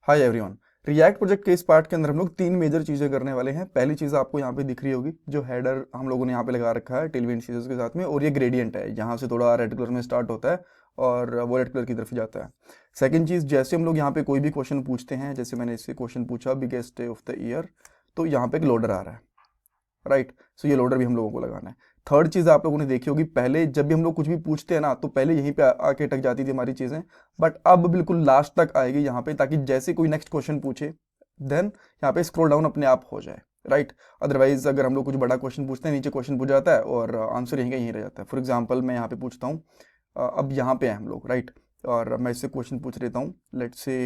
Hi everyone. React project के इस part के अंदर हम लोग तीन मेजर चीज़ें करने वाले हैं। पहली चीज़ आपको यहाँ पे दिख रही होगी, जो हेडर हम लोगों ने यहाँ पे लगा रखा है टेलविंड सीजर्स के साथ में, और ये ग्रेडियंट है, यहाँ से थोड़ा रेड कलर में स्टार्ट होता है और वो रेड कलर की तरफ जाता है। सेकंड चीज़, जैसे हम लोग यहाँ पे कोई भी क्वेश्चन पूछते हैं, जैसे मैंने इससे क्वेश्चन पूछा biggest day of the year, तो यहाँ पे एक लोडर आ रहा है, राइट। सो ये लोडर भी हम लोगों को लगाना है। थर्ड चीज़ आप लोगों ने देखी होगी, पहले जब भी हम लोग कुछ भी पूछते हैं ना, तो पहले यहीं पे आके अटक जाती थी हमारी चीज़ें, बट अब बिल्कुल लास्ट तक आएगी यहाँ पे, ताकि जैसे कोई नेक्स्ट क्वेश्चन पूछे देन यहाँ पे स्क्रॉल डाउन अपने आप हो जाए, राइट। अदरवाइज अगर हम लोग कुछ बड़ा क्वेश्चन पूछते हैं, नीचे क्वेश्चन पूछ जाता है और आंसर यहीं का यहीं रह जाता है। फॉर एग्जाम्पल मैं यहाँ पे पूछता हूँ, अब यहाँ पे हैं हम लोग, राइट, और मैं इससे क्वेश्चन पूछ लेता हूँ, let's say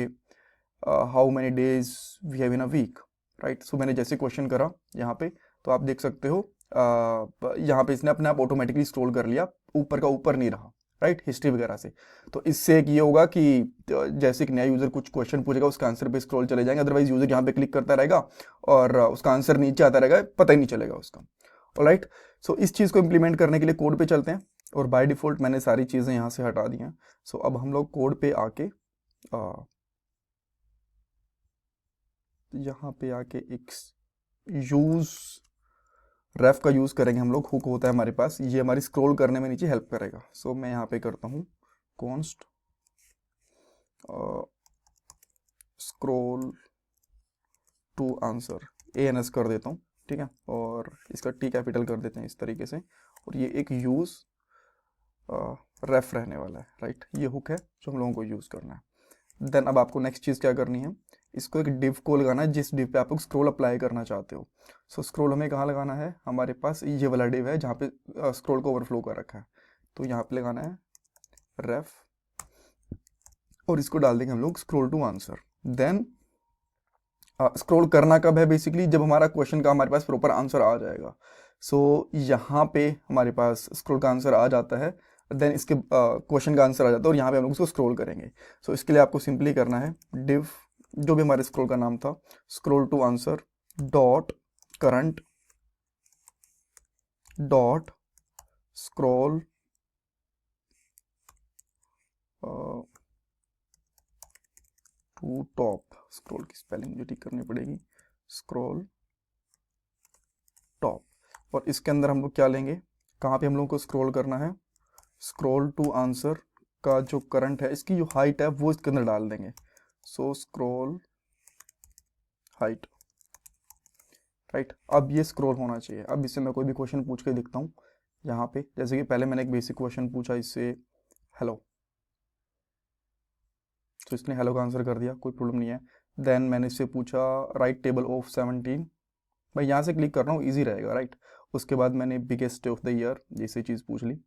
how many days we have in a week, right. So मैंने जैसे क्वेश्चन करा यहाँ पे, तो आप देख सकते हो यहाँ पे इसने अपने आप ऑटोमेटिकली स्क्रॉल कर लिया, ऊपर का ऊपर नहीं रहा, राइट, हिस्ट्री वगैरह से। तो इससे एक ये होगा कि जैसे एक नया यूज़र कुछ क्वेश्चन पूछेगा, उसका आंसर पे स्क्रॉल चले जाएंगे, अदरवाइज यूज़र यहाँ पे क्लिक करता रहेगा और उसका आंसर नीचे आता रहेगा, पता ही नहीं चलेगा उसका। ऑलराइट, सो इस चीज़ को इम्प्लीमेंट करने के लिए कोड पे चलते हैं, और बाय डिफ़ॉल्ट मैंने सारी चीज़ें यहाँ से हटा दी हैं। सो अब हम लोग कोड पे आके यहाँ पे आके एक यूज़ रेफ का यूज़ करेंगे हम लोग। हुक होता है हमारे पास, ये हमारी स्क्रॉल करने में नीचे हेल्प करेगा। सो मैं यहाँ पे करता हूँ const scroll to answer, ANS कर देता हूँ, ठीक है, और इसका T कैपिटल कर देते हैं इस तरीके से, और ये एक यूज़ रेफ रहने वाला है, राइट। ये हुक है जो हम लोगों को यूज़ करना है। देन अब आपको नेक्स्ट चीज़ क्या करनी है, इसको एक डिव को लगाना है, जिस डिव पे आप लोग स्क्रॉल अप्लाई करना चाहते हो। सो स्क्रॉल हमें कहाँ लगाना है, हमारे पास ये वाला डिव है जहाँ पे स्क्रॉल को ओवरफ्लो कर रखा है, तो यहाँ पे लगाना है रेफ, और इसको डाल देंगे हम लोग scroll to answer. Then scroll करना कब है, बेसिकली जब हमारा क्वेश्चन का हमारे पास प्रॉपर आंसर आ जाएगा। सो यहाँ पे हमारे पास स्क्रॉल का आंसर आ जाता है, देन इसके क्वेश्चन का आंसर आ जाता है, और यहाँ पे हम लोग इसको स्क्रॉल करेंगे। सो इसके लिए आपको सिंपली करना है डिव, जो भी हमारे स्क्रॉल का नाम था, scroll to answer dot current dot scroll to top. Scroll की स्पेलिंग मुझे ठीक करनी पड़ेगी, स्क्रॉल टॉप। और इसके अंदर हम लोग क्या लेंगे, कहाँ पे हम लोग को स्क्रॉल करना है, स्क्रॉल टू आंसर का जो करंट है, इसकी जो हाइट है वो इसके अंदर डाल देंगे। सो स्क्रॉल हाइट, राइट। अब ये स्क्रॉल होना चाहिए। अब इससे मैं कोई भी क्वेश्चन पूछ के देखता हूँ यहाँ पे, जैसे कि पहले मैंने एक बेसिक क्वेश्चन पूछा इससे, हेलो, तो इसने हेलो का आंसर कर दिया, कोई प्रॉब्लम नहीं है। देन मैंने इससे पूछा राइट टेबल ऑफ 17, मैं यहाँ से क्लिक कर रहा हूँ, ईजी रहेगा, राइट। उसके बाद मैंने biggest day of the year जैसे चीज़ पूछ ली।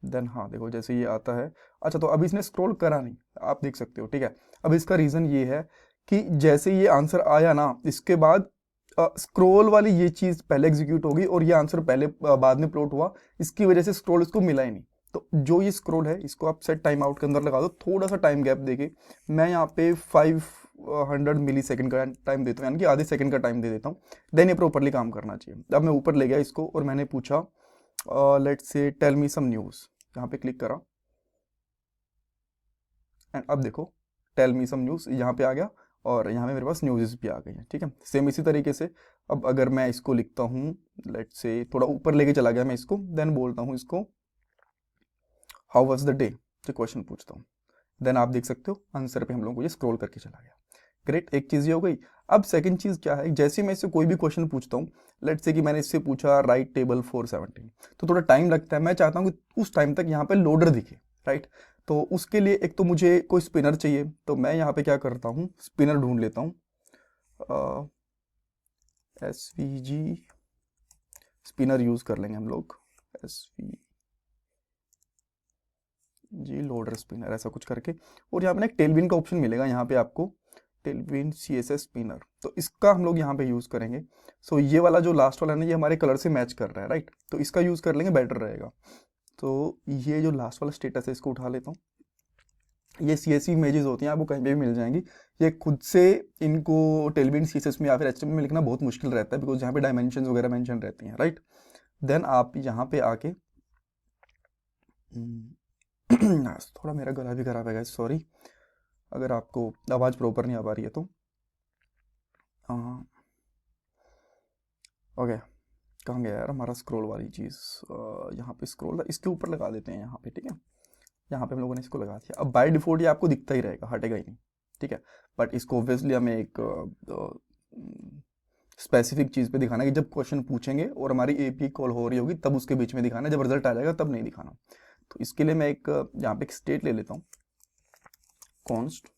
देन हाँ देखो जैसे ये आता है, अच्छा तो अभी इसने स्क्रॉल करा नहीं, आप देख सकते हो, ठीक है। अब इसका रीज़न ये है कि जैसे ये आंसर आया ना, इसके बाद स्क्रॉल वाली ये चीज़ पहले एग्जीक्यूट होगी, और ये आंसर पहले बाद में प्लॉट हुआ, इसकी वजह से स्क्रॉल इसको मिला ही नहीं। तो जो ये स्क्रॉल है, इसको आप सेट टाइम आउट के अंदर लगा दो, थोड़ा सा टाइम गैप देके। मैं यहाँ पे 500 मिली सेकेंड का टाइम देता हूँ, यानी कि आधे सेकंड का टाइम दे देता हूँ। देन ये प्रॉपरली काम करना चाहिए। अब मैं ऊपर ले गया इसको, और मैंने पूछा let's say tell me some news, यहाँ पे क्लिक करा, एंड अब देखो टेल मी सम न्यूज़ यहाँ पे आ गया, और यहाँ पे मेरे पास न्यूज़ भी आ गई हैं, ठीक है। सेम इसी तरीके से अब अगर मैं इसको लिखता हूँ, लेट्स से थोड़ा ऊपर लेके चला गया मैं इसको, देन बोलता हूँ इसको हाउ वाज द डे, तो क्वेश्चन पूछता हूँ। देन आप देख सकते हो आंसर पे हम लोगों को ये स्क्रॉल करके चला गया। ग्रेट, एक चीज़ ये हो गई। अब सेकंड चीज़ क्या है, जैसे मैं इससे कोई भी क्वेश्चन पूछता हूँ, लेट्स से कि मैंने इससे पूछा राइट टेबल फॉर 17, तो थोड़ा टाइम लगता है। मैं चाहता हूँ कि उस टाइम तक यहाँ पे लोडर दिखे, राइट। तो उसके लिए एक तो मुझे कोई स्पिनर चाहिए, तो मैं यहाँ पे क्या करता हूँ, स्पिनर ढूंढ लेता हूँ, SVG स्पिनर यूज़ कर लेंगे हम लोग, SVG लोडर स्पिनर ऐसा कुछ करके। और यहाँ पे ना एक टेलविन का ऑप्शन मिलेगा यहाँ पे आपको, टेलविन CSS स्पिनर, तो इसका हम लोग यहाँ पे यूज़ करेंगे। सो ये वाला जो लास्ट वाला है ना, ये हमारे कलर से मैच कर रहा है, राइट, तो इसका यूज़ कर लेंगे, बेटर रहेगा। तो ये जो लास्ट वाला स्टेटस है, इसको उठा लेता हूँ। ये CSV इमेजेस होती हैं, आपको कहीं पे भी मिल जाएंगी। ये खुद से इनको टेलविन CSS में या फिर HTML में लिखना बहुत मुश्किल रहता है, बिकॉज यहाँ पे डायमेंशन वगैरह मेंशन रहती हैं, राइट। देन आप यहाँ पे आके थोड़ा मेरा गला भी खराब है गाइस, सॉरी। अगर आपको आवाज़ प्रॉपर नहीं आ पा रही है तो। हाँ, ओके, कहाँ गया यार हमारा स्क्रॉल वाली चीज़। यहाँ पे स्क्रॉल इसके ऊपर लगा देते हैं यहाँ पे, ठीक है। यहाँ पे हम लोगों ने इसको लगा दिया। अब बाय डिफ़ॉल्ट ये आपको दिखता ही रहेगा, हटेगा ही नहीं, ठीक है। बट इसको ऑब्वियसली हमें एक स्पेसिफिक चीज़ पे दिखाना है कि जब क्वेश्चन पूछेंगे और हमारी एपी कॉल हो रही होगी तब उसके बीच में दिखाना है, जब रिजल्ट आ जाएगा तब नहीं दिखाना। तो इसके लिए मैं एक यहाँ पे एक स्टेट ले लेता हूँ, const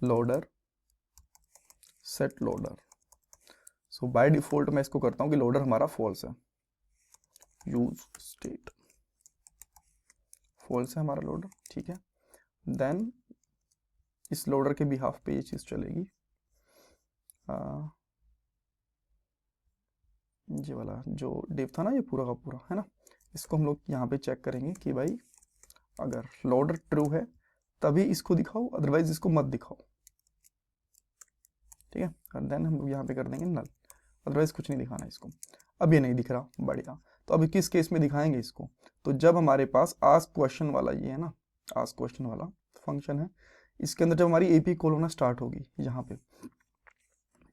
loader set loader. So by default मैं इसको करता हूँ कि लोडर हमारा फॉल्स है, यूज स्टेट फॉल्स है हमारा लोडर, ठीक है। देन इस लोडर के बिहाफ पे ये चीज़ चलेगी, ये वाला जो डिव था ना, ये पूरा का पूरा है ना, इसको हम लोग यहाँ पे चेक करेंगे कि भाई अगर लोडर ट्रू है तभी इसको दिखाओ, अदरवाइज इसको मत दिखाओ, ठीक है। और देन हम लोग यहाँ पे कर देंगे नल, अदरवाइज कुछ नहीं दिखाना इसको। अब ये नहीं दिख रहा, बढ़िया। तो अभी किस केस में दिखाएंगे इसको, तो जब हमारे पास आस्क क्वेश्चन वाला ये है ना, आस्क क्वेश्चन वाला फंक्शन है, इसके अंदर जब हमारी एपी कॉल होना स्टार्ट होगी यहाँ पे,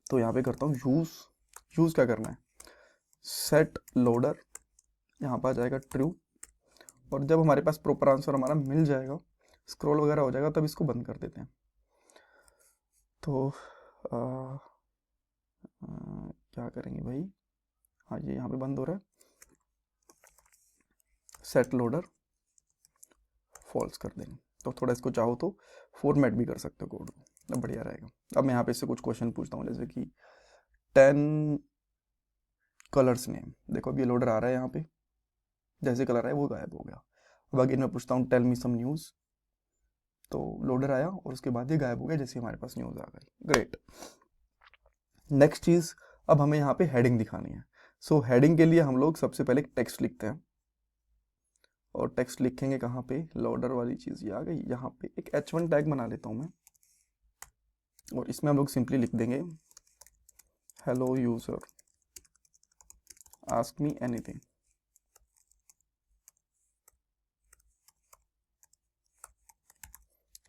तो यहाँ पे करता हूँ यूज क्या करना है, सेट लोडर, यहाँ पर आ जाएगा ट्रू। और जब हमारे पास प्रॉपर आंसर हमारा मिल जाएगा, स्क्रॉल वगैरह हो जाएगा, तब इसको बंद कर देते हैं। तो क्या करेंगे भाई, हाँ ये यहाँ पे बंद हो रहा है, सेट लोडर फॉल्स कर देंगे। तो थोड़ा इसको चाहो तो फॉर्मेट भी कर सकते हो कोड को, बढ़िया रहेगा। अब मैं यहाँ पे इससे कुछ क्वेश्चन पूछता हूँ, जैसे कि 10 कलर्स नेम। देखो अब ये लोडर आ रहा है, यहाँ पे जैसे कलर है वो गायब हो गया। अब अगेन मैं पूछता हूँ टेल मी सम न्यूज़, तो लोडर आया और उसके बाद ये गायब हो गया जैसे हमारे पास न्यूज़ आ गई। ग्रेट। नेक्स्ट चीज़, अब हमें यहाँ पे हेडिंग दिखानी है। सो हेडिंग के लिए हम लोग सबसे पहले टेक्स्ट लिखते हैं, और टेक्स्ट लिखेंगे कहाँ पे, लोडर वाली चीज़ ये आ गई। यहाँ पे एक h1 टैग बना लेता हूँ मैं, और इसमें हम लोग सिंपली लिख देंगे hello user ask me anything,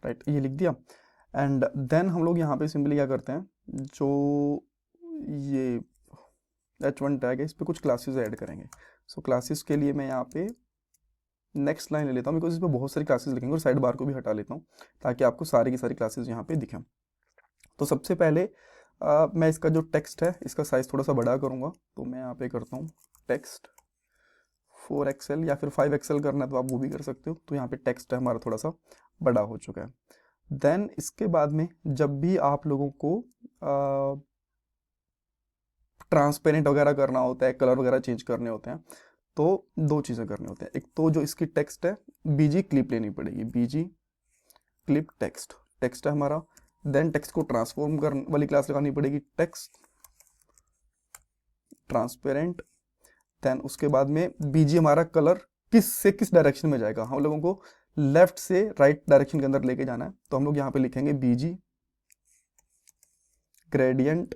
right, ये लिख दिया। एंड देन हम लोग यहाँ पे सिंपली क्या करते हैं, जो ये h1 टैग है इस पर कुछ क्लासेस ऐड करेंगे। सो क्लासेस के लिए मैं यहाँ पे नेक्स्ट लाइन ले लेता हूँ, बिकॉज इस पर बहुत सारी क्लासेस लिखेंगे, और साइड बार को भी हटा लेता हूँ ताकि आपको सारी की सारी क्लासेस यहाँ पे दिखें। तो सबसे पहले मैं इसका जो टेक्स्ट है इसका साइज़ थोड़ा सा बड़ा करूँगा, तो मैं यहाँ पे करता हूँ टेक्स्ट 4XL, या फिर 5XL करना है तो आप वो भी कर सकते हो। तो यहाँ पे टेक्स्ट है हमारा थोड़ा सा बड़ा हो चुका है। देन इसके बाद में जब भी आप लोगों को ट्रांसपेरेंट वगैरह करना होता है, कलर वगैरह चेंज करने होते हैं, तो दो चीज़ें करनी होती हैं। एक तो जो इसकी टेक्स्ट है बीजी क्लिप लेनी पड़ेगी, बीजी क्लिप टेक्स्ट है हमारा। देन टेक्स्ट को ट्रांसफॉर्म करने वाली क्लास लगानी पड़ेगी, टेक्स्ट ट्रांसपेरेंट। देन उसके बाद में बीजी हमारा कलर किस से किस डायरेक्शन में जाएगा, हम लोगों को लेफ्ट से राइट डायरेक्शन के अंदर लेके जाना है, तो हम लोग यहाँ पे लिखेंगे बीजी ग्रेडियंट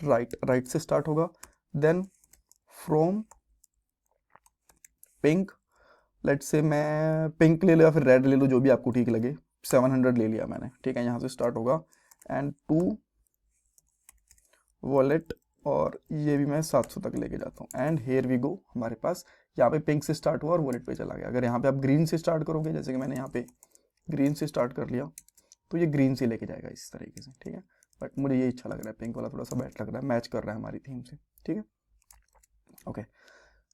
राइट से स्टार्ट होगा। देन फ्रॉम पिंक, लेट से मैं पिंक ले लिया, फिर रेड ले लो, जो भी आपको ठीक लगे। 700 ले लिया मैंने, ठीक है, यहाँ से स्टार्ट होगा। एंड टू वॉलेट, और ये भी मैं 700 तक लेके जाता हूँ। एंड हेयर वी गो, हमारे पास यहाँ पे पिंक से स्टार्ट हुआ और वॉलेट पे चला गया। अगर यहाँ पे आप ग्रीन से स्टार्ट करोगे, जैसे कि मैंने यहाँ पे ग्रीन से स्टार्ट कर लिया, तो ये ग्रीन से लेके जाएगा इस तरीके से, ठीक है। बट मुझे ये अच्छा लग रहा है, पिंक वाला थोड़ा सा बेटर लग रहा है, मैच कर रहा है हमारी थीम से, ठीक है। ओके,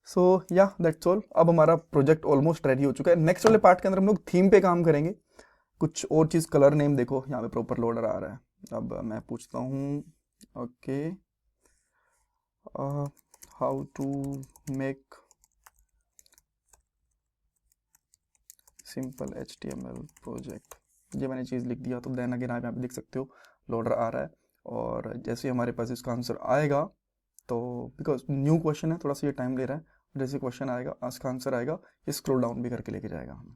सो या दैट्स ऑल। अब हमारा प्रोजेक्ट ऑलमोस्ट रेडी हो चुका है। नेक्स्ट वाले पार्ट के अंदर हम लोग थीम पे काम करेंगे, कुछ और चीज़। कलर नेम देखो यहाँ पे प्रॉपर लोडर आ रहा है। अब मैं पूछता हूँ, okay, how to make simple HTML project, ये मैंने चीज़ लिख दिया। तो देन अगेन आप यहाँ पे देख सकते हो लोडर आ रहा है, और जैसे हमारे पास इसका आंसर आएगा, तो बिकॉज न्यू क्वेश्चन है थोड़ा सा ये टाइम ले रहा है, जैसे क्वेश्चन आएगा इसका आंसर आएगा, ये स्क्रॉल डाउन भी करके लेके जाएगा हमें।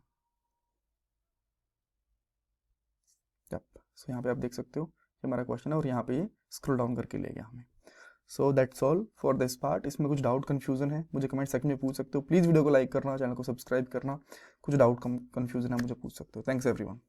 सो यहाँ पे आप देख सकते हो ये हमारा क्वेश्चन है, और यहाँ पे ये स्क्रॉल डाउन करके ले गया हमें। So that's all for this part. इसमें कुछ डाउट कन्फ्यूजन है मुझे कमेंट सेक्शन में पूछ सकते हो। प्लीज़ वीडियो को लाइक करना, चैनल को सब्सक्राइब करना। कुछ डाउट कन्फ्यूजन है मुझे पूछ सकते हो। Thanks everyone.